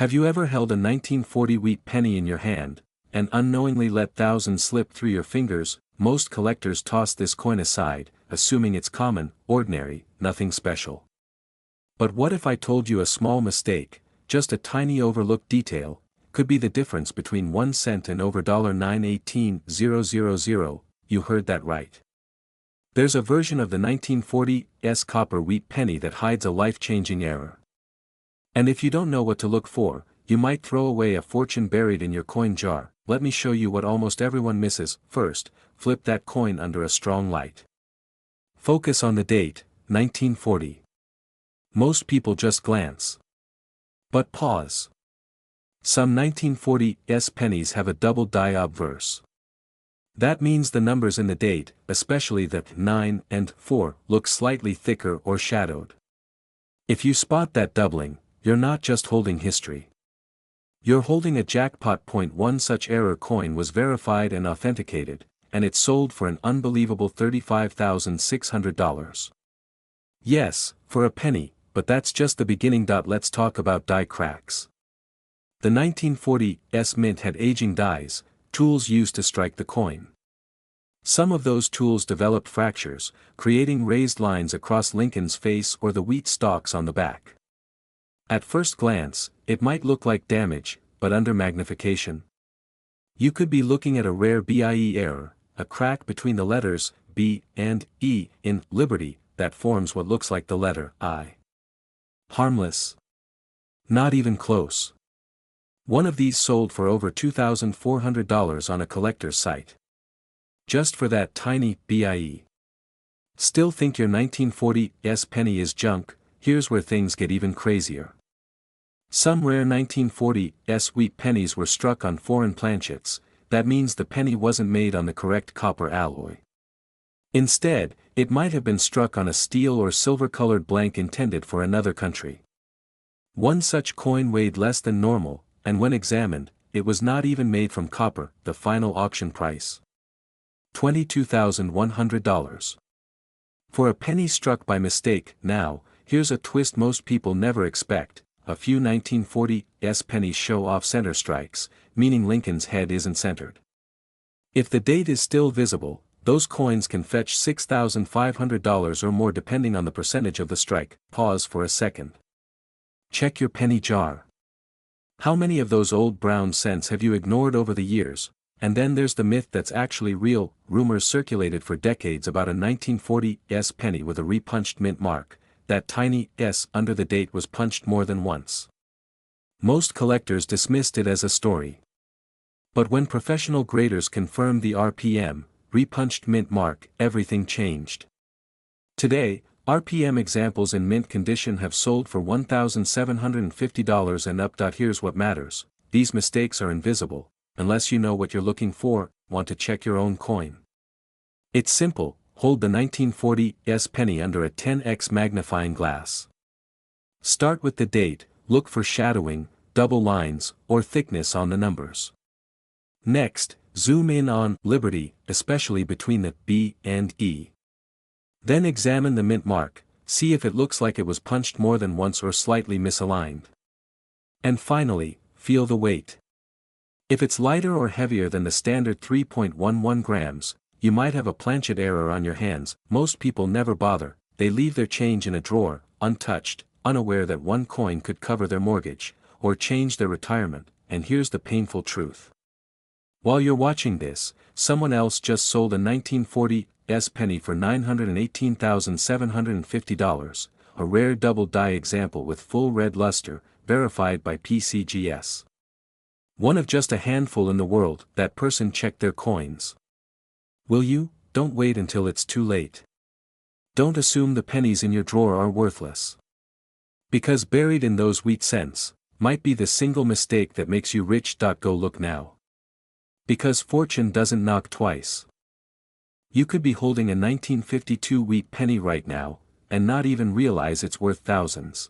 Have you ever held a 1940 wheat penny in your hand, and unknowingly let thousands slip through your fingers? Most collectors toss this coin aside, assuming it's common, ordinary, nothing special. But what if I told you a small mistake, just a tiny overlooked detail, could be the difference between 1 cent and over $918,000? You heard that right. There's a version of the 1940s copper wheat penny that hides a life-changing error. And if you don't know what to look for, you might throw away a fortune buried in your coin jar. Let me show you what almost everyone misses. First, flip that coin under a strong light. Focus on the date, 1940. Most people just glance. But pause. Some 1940s pennies have a double die obverse. That means the numbers in the date, especially the 9 and 4, look slightly thicker or shadowed. If you spot that doubling, you're not just holding history. You're holding a jackpot. One such error coin was verified and authenticated, and it sold for an unbelievable $35,600. Yes, for a penny, but that's just the beginning. Let's talk about die cracks. The 1940s mint had aging dies, tools used to strike the coin. Some of those tools developed fractures, creating raised lines across Lincoln's face or the wheat stalks on the back. At first glance, it might look like damage, but under magnification, you could be looking at a rare BIE error, a crack between the letters B and E in Liberty that forms what looks like the letter I. Harmless. Not even close. One of these sold for over $2,400 on a collector's site. Just for that tiny BIE. Still think your 1940s penny is junk? Here's where things get even crazier. Some rare 1940s wheat pennies were struck on foreign planchets. That means the penny wasn't made on the correct copper alloy. Instead, it might have been struck on a steel or silver-colored blank intended for another country. One such coin weighed less than normal, and when examined, it was not even made from copper. The final auction price: $22,100. For a penny struck by mistake. Now, here's a twist most people never expect. A few 1940s pennies show off center strikes, meaning Lincoln's head isn't centered. If the date is still visible, those coins can fetch $6,500 or more depending on the percentage of the strike. Pause for a second. Check your penny jar. How many of those old brown cents have you ignored over the years? And then there's the myth that's actually real. Rumors circulated for decades about a 1940s penny with a repunched mint mark. That tiny S under the date was punched more than once. Most collectors dismissed it as a story. But when professional graders confirmed the RPM, repunched mint mark, everything changed. Today, RPM examples in mint condition have sold for $1,750 and up. Here's what matters: these mistakes are invisible, unless you know what you're looking for. Want to check your own coin? It's simple. Hold the 1940s penny under a 10x magnifying glass. Start with the date, look for shadowing, double lines, or thickness on the numbers. Next, zoom in on Liberty, especially between the B and E. Then examine the mint mark, see if it looks like it was punched more than once or slightly misaligned. And finally, feel the weight. If it's lighter or heavier than the standard 3.11 grams, you might have a planchet error on your hands. Most people never bother. They leave their change in a drawer, untouched, unaware that one coin could cover their mortgage, or change their retirement. And here's the painful truth. While you're watching this, someone else just sold a 1940s penny for $918,750, a rare double die example with full red luster, verified by PCGS. One of just a handful in the world. That person checked their coins. Will you? Don't wait until it's too late. Don't assume the pennies in your drawer are worthless. Because buried in those wheat cents might be the single mistake that makes you rich. Go look now. Because fortune doesn't knock twice. You could be holding a 1952 wheat penny right now, and not even realize it's worth thousands.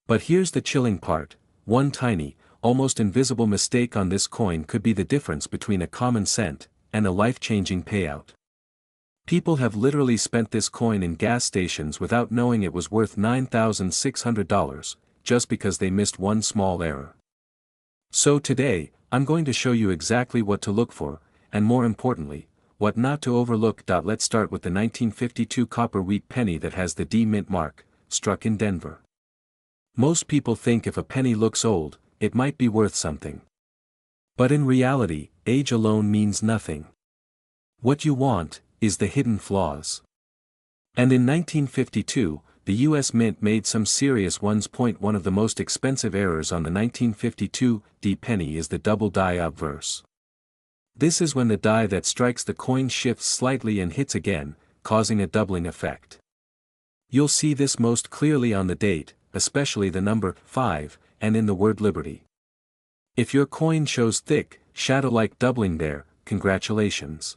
But here's the chilling part: one tiny, almost invisible mistake on this coin could be the difference between a common cent and a life-changing payout. People have literally spent this coin in gas stations without knowing it was worth $9,600, just because they missed one small error. So today, I'm going to show you exactly what to look for, and more importantly, what not to overlook. Let's start with the 1952 copper wheat penny that has the D mint mark, struck in Denver. Most people think if a penny looks old, it might be worth something. But in reality, age alone means nothing. What you want is the hidden flaws. And in 1952, the US Mint made some serious ones. One of the most expensive errors on the 1952 D penny is the double die obverse. This is when the die that strikes the coin shifts slightly and hits again, causing a doubling effect. You'll see this most clearly on the date, especially the number 5, and in the word liberty. If your coin shows thick, shadow-like doubling there, congratulations.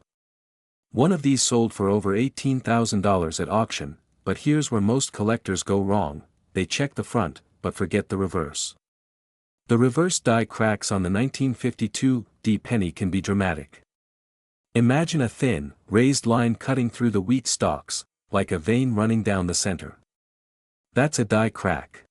One of these sold for over $18,000 at auction, but here's where most collectors go wrong: they check the front, but forget the reverse. The reverse die cracks on the 1952 D penny can be dramatic. Imagine a thin, raised line cutting through the wheat stalks, like a vein running down the center. That's a die crack.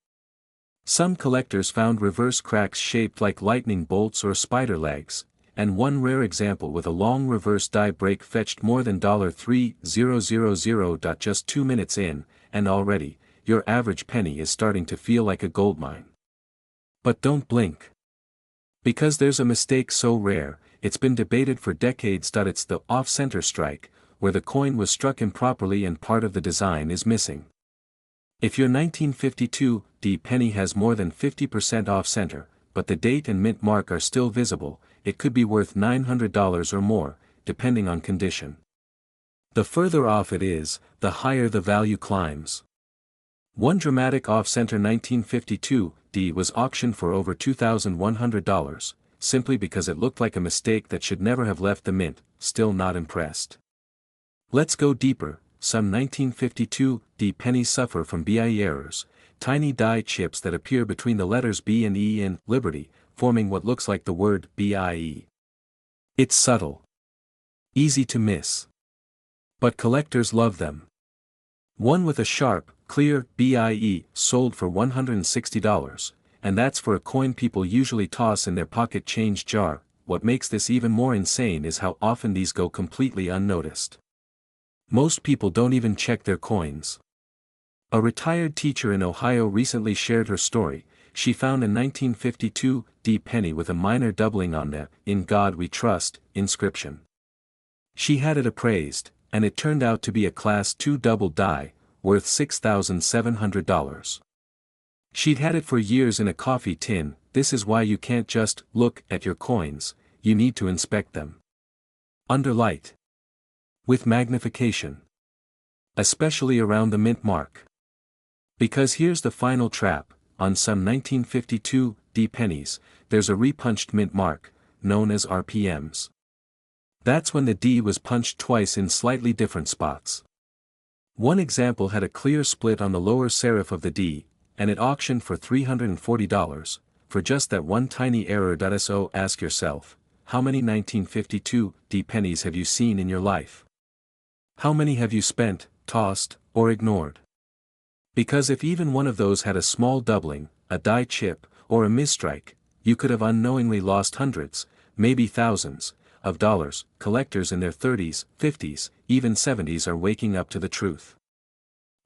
Some collectors found reverse cracks shaped like lightning bolts or spider legs, and one rare example with a long reverse die break fetched more than $3,000. Just 2 minutes in, and already, your average penny is starting to feel like a goldmine. But don't blink. Because there's a mistake so rare, it's been debated for decades. It's the off-center strike, where the coin was struck improperly and part of the design is missing. If your 1952 D penny has more than 50% off-center, but the date and mint mark are still visible, it could be worth $900 or more, depending on condition. The further off it is, the higher the value climbs. One dramatic off-center 1952 D was auctioned for over $2,100, simply because it looked like a mistake that should never have left the mint. Still not impressed? Let's go deeper. Some 1952 D pennies suffer from BIE errors, tiny die chips that appear between the letters B and E in Liberty, forming what looks like the word BIE. It's subtle. Easy to miss. But collectors love them. One with a sharp, clear BIE sold for $160, and that's for a coin people usually toss in their pocket change jar. What makes this even more insane is how often these go completely unnoticed. Most people don't even check their coins. A retired teacher in Ohio recently shared her story. She found a 1952 D penny with a minor doubling on the "In God We Trust" inscription. She had it appraised, and it turned out to be a Class II double die, worth $6,700. She'd had it for years in a coffee tin. This is why you can't just look at your coins, you need to inspect them. Under light. With magnification. Especially around the mint mark. Because here's the final trap: on some 1952 D pennies, there's a repunched mint mark, known as RPMs. That's when the D was punched twice in slightly different spots. One example had a clear split on the lower serif of the D, and it auctioned for $340, for just that one tiny error. So ask yourself, how many 1952 D pennies have you seen in your life? How many have you spent, tossed, or ignored? Because if even one of those had a small doubling, a die chip, or a misstrike, you could have unknowingly lost hundreds, maybe thousands, of dollars. Collectors in their 30s, 50s, even 70s are waking up to the truth.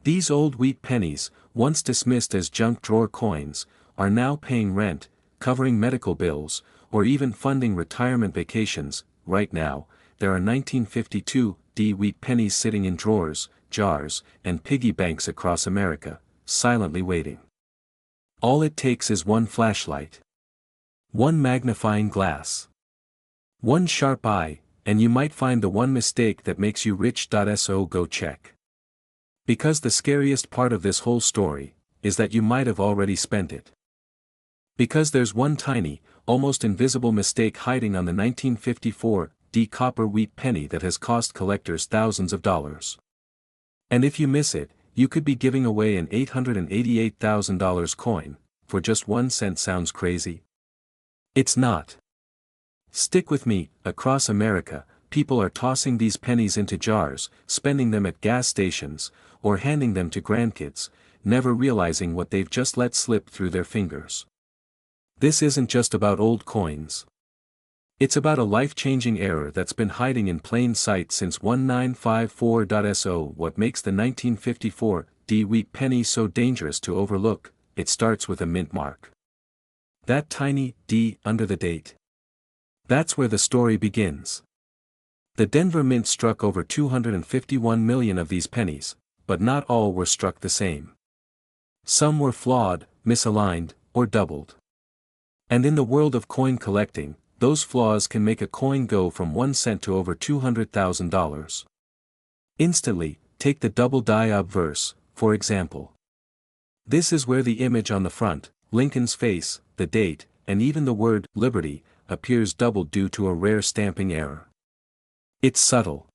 These old wheat pennies, once dismissed as junk drawer coins, are now paying rent, covering medical bills, or even funding retirement vacations. Right now, there are 1952 D wheat pennies sitting in drawers, jars, and piggy banks across America, silently waiting. All it takes is one flashlight, one magnifying glass, one sharp eye, and you might find the one mistake that makes you rich. So go check. Because the scariest part of this whole story is that you might have already spent it. Because there's one tiny, almost invisible mistake hiding on the 1954 D copper wheat penny that has cost collectors thousands of dollars. And if you miss it, you could be giving away an $888,000 coin, for just 1 cent. Sounds crazy? It's not. Stick with me. Across America, people are tossing these pennies into jars, spending them at gas stations, or handing them to grandkids, never realizing what they've just let slip through their fingers. This isn't just about old coins. It's about a life-changing error that's been hiding in plain sight since 1954.so. What makes the 1954 D-wheat penny so dangerous to overlook? It starts with a mint mark. That tiny D under the date. That's where the story begins. The Denver Mint struck over 251 million of these pennies, but not all were struck the same. Some were flawed, misaligned, or doubled. And in the world of coin collecting, those flaws can make a coin go from 1 cent to over $200,000. Instantly, take the double die obverse, for example. This is where the image on the front, Lincoln's face, the date, and even the word Liberty appears doubled due to a rare stamping error. It's subtle.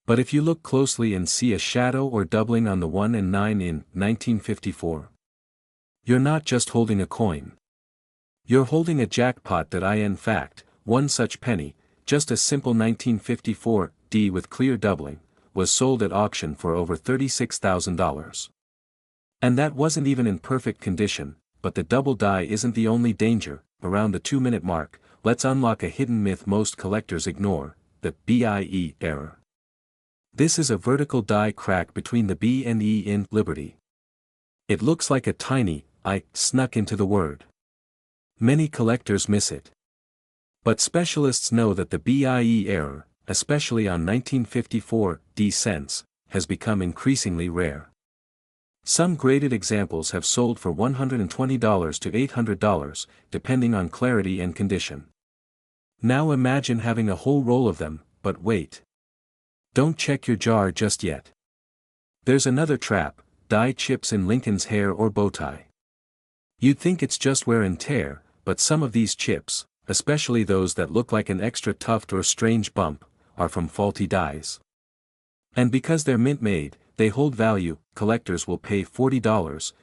But if you look closely and see a shadow or doubling on the 1 and 9 in 1954, you're not just holding a coin. You're holding a jackpot. In fact, one such penny, just a simple 1954 D with clear doubling, was sold at auction for over $36,000. And that wasn't even in perfect condition. But the double die isn't the only danger. Around the 2-minute mark, let's unlock a hidden myth most collectors ignore: the BIE error. This is a vertical die crack between the B and E in Liberty. It looks like a tiny I snuck into the word. Many collectors miss it. But specialists know that the BIE error, especially on 1954 D cents, has become increasingly rare. Some graded examples have sold for $120 to $800, depending on clarity and condition. Now imagine having a whole roll of them, but wait. Don't check your jar just yet. There's another trap: die chips in Lincoln's hair or bow tie. You'd think it's just wear and tear, but some of these chips, especially those that look like an extra tuft or strange bump, are from faulty dies. And because they're mint-made, they hold value. Collectors will pay $40,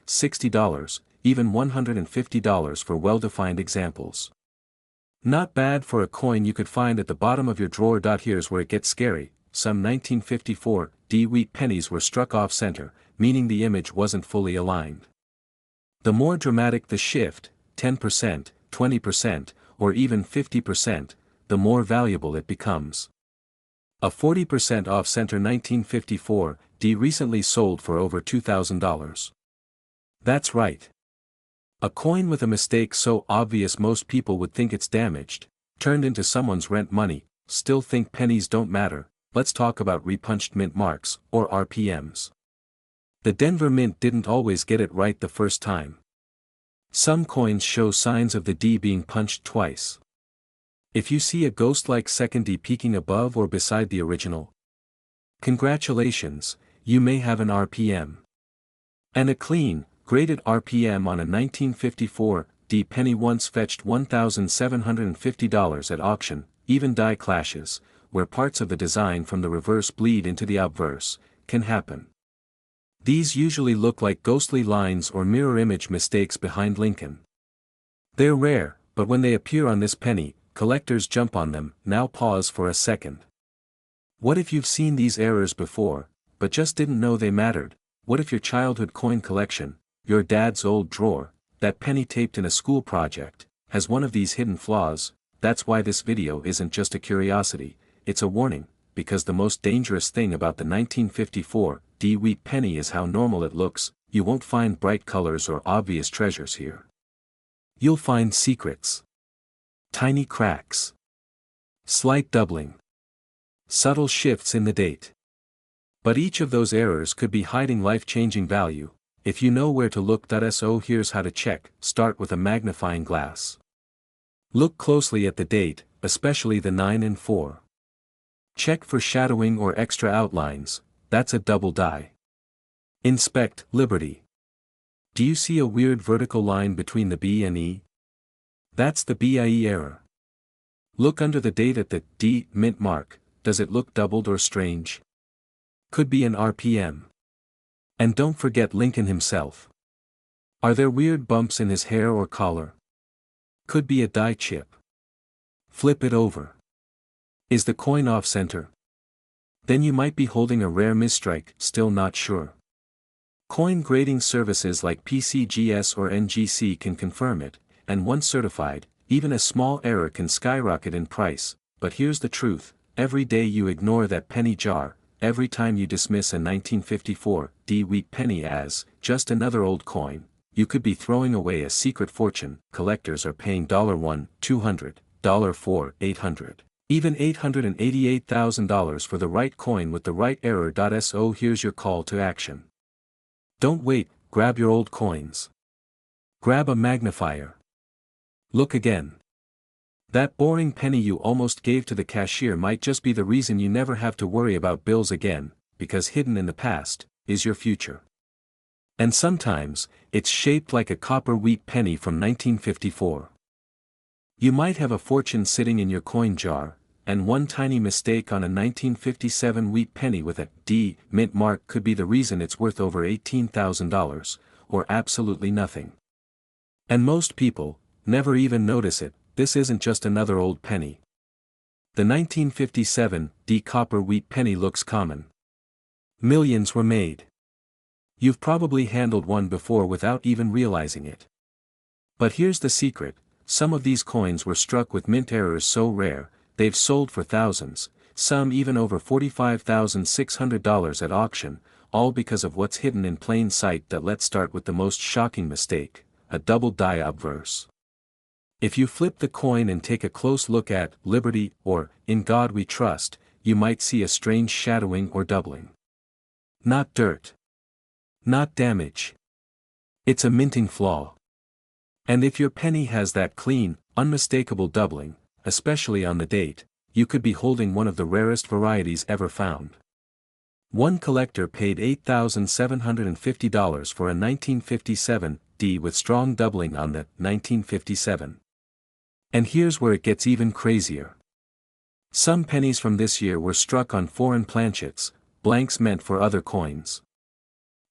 $60, even $150 for well-defined examples. Not bad for a coin you could find at the bottom of your drawer. Here's where it gets scary. Some 1954 D-wheat pennies were struck off-center, meaning the image wasn't fully aligned. The more dramatic the shift, 10%, 20%, or even 50%, the more valuable it becomes. A 40% off-center 1954 D recently sold for over $2,000. That's right. A coin with a mistake so obvious most people would think it's damaged, turned into someone's rent money. Still think pennies don't matter? Let's talk about repunched mint marks, or RPMs. The Denver Mint didn't always get it right the first time. Some coins show signs of the D being punched twice. If you see a ghost-like second D peeking above or beside the original, congratulations, you may have an RPM. And a clean, graded RPM on a 1954 D penny once fetched $1,750 at auction. Even die clashes, where parts of the design from the reverse bleed into the obverse, can happen. These usually look like ghostly lines or mirror image mistakes behind Lincoln. They're rare, but when they appear on this penny, collectors jump on them. Now pause for a second. What if you've seen these errors before, but just didn't know they mattered? What if your childhood coin collection, your dad's old drawer, that penny taped in a school project, has one of these hidden flaws? That's why this video isn't just a curiosity, it's a warning, because the most dangerous thing about the 1954 D-wheat penny is how normal it looks. You won't find bright colors or obvious treasures here. You'll find secrets. Tiny cracks. Slight doubling. Subtle shifts in the date. But each of those errors could be hiding life-changing value, if you know where to look. So here's how to check. Start with a magnifying glass. Look closely at the date, especially the 9 and 4. Check for shadowing or extra outlines. That's a double die. Inspect Liberty. Do you see a weird vertical line between the B and E? That's the BIE error. Look under the date at the D mint mark. Does it look doubled or strange? Could be an RPM. And don't forget Lincoln himself. Are there weird bumps in his hair or collar? Could be a die chip. Flip it over. Is the coin off-center? Then you might be holding a rare misstrike. Still not sure? Coin grading services like PCGS or NGC can confirm it. and once certified, even a small error can skyrocket in price. But here's the truth: every day you ignore that penny jar, every time you dismiss a 1954 wheat penny as just another old coin, you could be throwing away a secret fortune. Collectors are paying $1, $200, $4, $800, even $888,000 for the right coin with the right error. So here's your call to action. Don't wait, grab your old coins. Grab a magnifier. Look again. That boring penny you almost gave to the cashier might just be the reason you never have to worry about bills again, because hidden in the past is your future. And sometimes, it's shaped like a copper wheat penny from 1954. You might have a fortune sitting in your coin jar, and one tiny mistake on a 1957 wheat penny with a D mint mark could be the reason it's worth over $18,000, or absolutely nothing. And most people never even notice it. This isn't just another old penny. The 1957 D copper wheat penny looks common. Millions were made. You've probably handled one before without even realizing it. But here's the secret: some of these coins were struck with mint errors so rare, they've sold for thousands, some even over $45,600 at auction, all because of what's hidden in plain sight. Let's start with the most shocking mistake: a double die obverse. If you flip the coin and take a close look at Liberty or In God We Trust, you might see a strange shadowing or doubling. Not dirt. Not damage. It's a minting flaw. And if your penny has that clean, unmistakable doubling, especially on the date, you could be holding one of the rarest varieties ever found. One collector paid $8,750 for a 1957 D with strong doubling on the 1957. And here's where it gets even crazier. Some pennies from this year were struck on foreign planchets, blanks meant for other coins.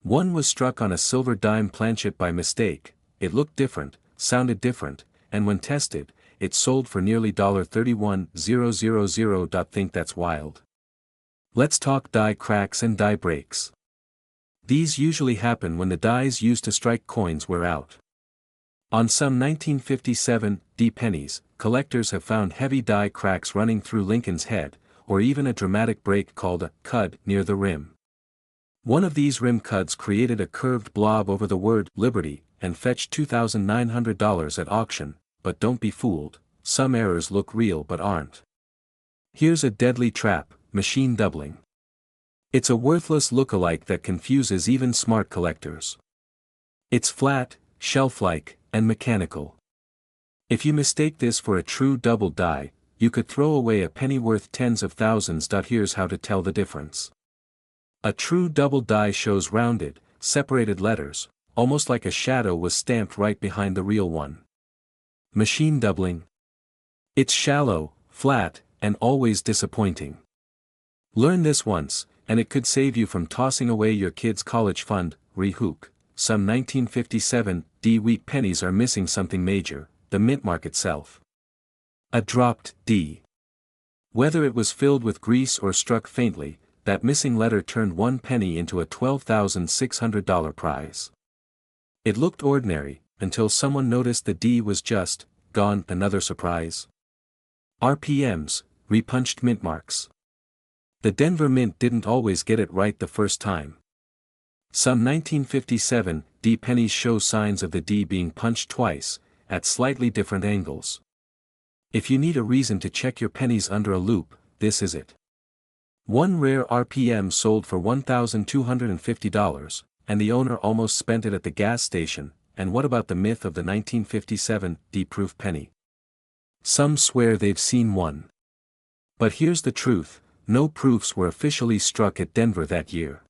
One was struck on a silver dime planchet by mistake. It looked different, sounded different, and when tested, it sold for nearly $31,000. Think that's wild? Let's talk die cracks and die breaks. These usually happen when the dies used to strike coins wear out. On some 1957 D pennies, collectors have found heavy die cracks running through Lincoln's head, or even a dramatic break called a cud near the rim. One of these rim cuds created a curved blob over the word Liberty and fetched $2,900 at auction. But don't be fooled, some errors look real but aren't. Here's a deadly trap: machine doubling. It's a worthless look-alike that confuses even smart collectors. It's flat, shelf-like, and mechanical. If you mistake this for a true double die, you could throw away a penny worth tens of thousands. Here's how to tell the difference. A true double die shows rounded, separated letters, almost like a shadow was stamped right behind the real one. Machine doubling. It's shallow, flat, and always disappointing. Learn this once, and it could save you from tossing away your kid's college fund. Rehook. Some 1957 D wheat pennies are missing something major: the mint mark itself. A dropped D. Whether it was filled with grease or struck faintly, that missing letter turned one penny into a $12,600 prize. It looked ordinary, until someone noticed the D was just gone. Another surprise. RPMs, repunched mint marks. The Denver Mint didn't always get it right the first time. Some 1957 D pennies show signs of the D being punched twice, at slightly different angles. If you need a reason to check your pennies under a loupe, this is it. One rare RPM sold for $1,250, and the owner almost spent it at the gas station. And what about the myth of the 1957 D-proof penny? Some swear they've seen one. But here's the truth: no proofs were officially struck at Denver that year.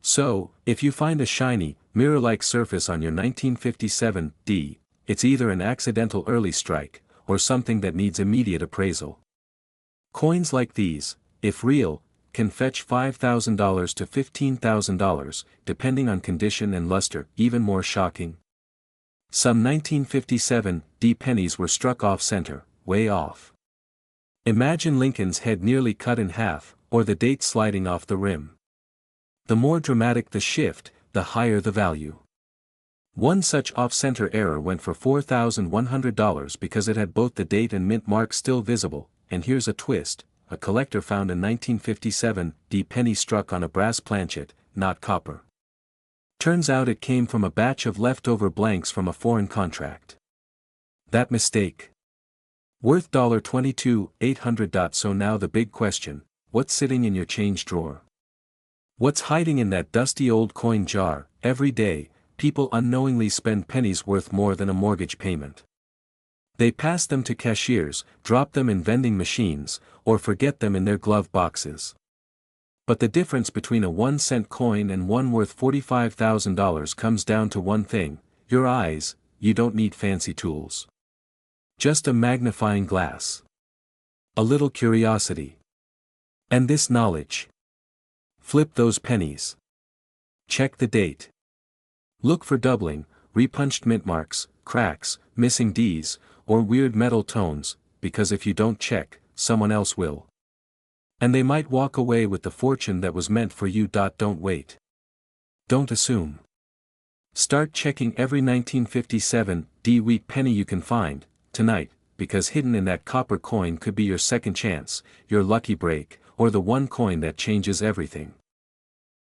So, if you find a shiny, mirror-like surface on your 1957 D, it's either an accidental early strike, or something that needs immediate appraisal. Coins like these, if real, can fetch $5,000 to $15,000, depending on condition and luster. Even more shocking, some 1957 D pennies were struck off-center, way off. Imagine Lincoln's head nearly cut in half, or the date sliding off the rim. The more dramatic the shift, the higher the value. One such off-center error went for $4,100 because it had both the date and mint mark still visible, and here's a twist: a collector found a 1957 penny struck on a brass planchet, not copper. Turns out it came from a batch of leftover blanks from a foreign contract. That mistake. Worth $22,800. So now the big question: what's sitting in your change drawer? What's hiding in that dusty old coin jar? Every day, people unknowingly spend pennies worth more than a mortgage payment. They pass them to cashiers, drop them in vending machines, or forget them in their glove boxes. But the difference between a 1-cent coin and one worth $45,000 comes down to one thing: your eyes. You don't need fancy tools. Just a magnifying glass. A little curiosity. And this knowledge. Flip those pennies. Check the date. Look for doubling, repunched mint marks, cracks, missing Ds, or weird metal tones, because if you don't check, someone else will. And they might walk away with the fortune that was meant for you. Don't wait. Don't assume. Start checking every 1957 wheat penny you can find, tonight, because hidden in that copper coin could be your second chance, your lucky break, or the one coin that changes everything.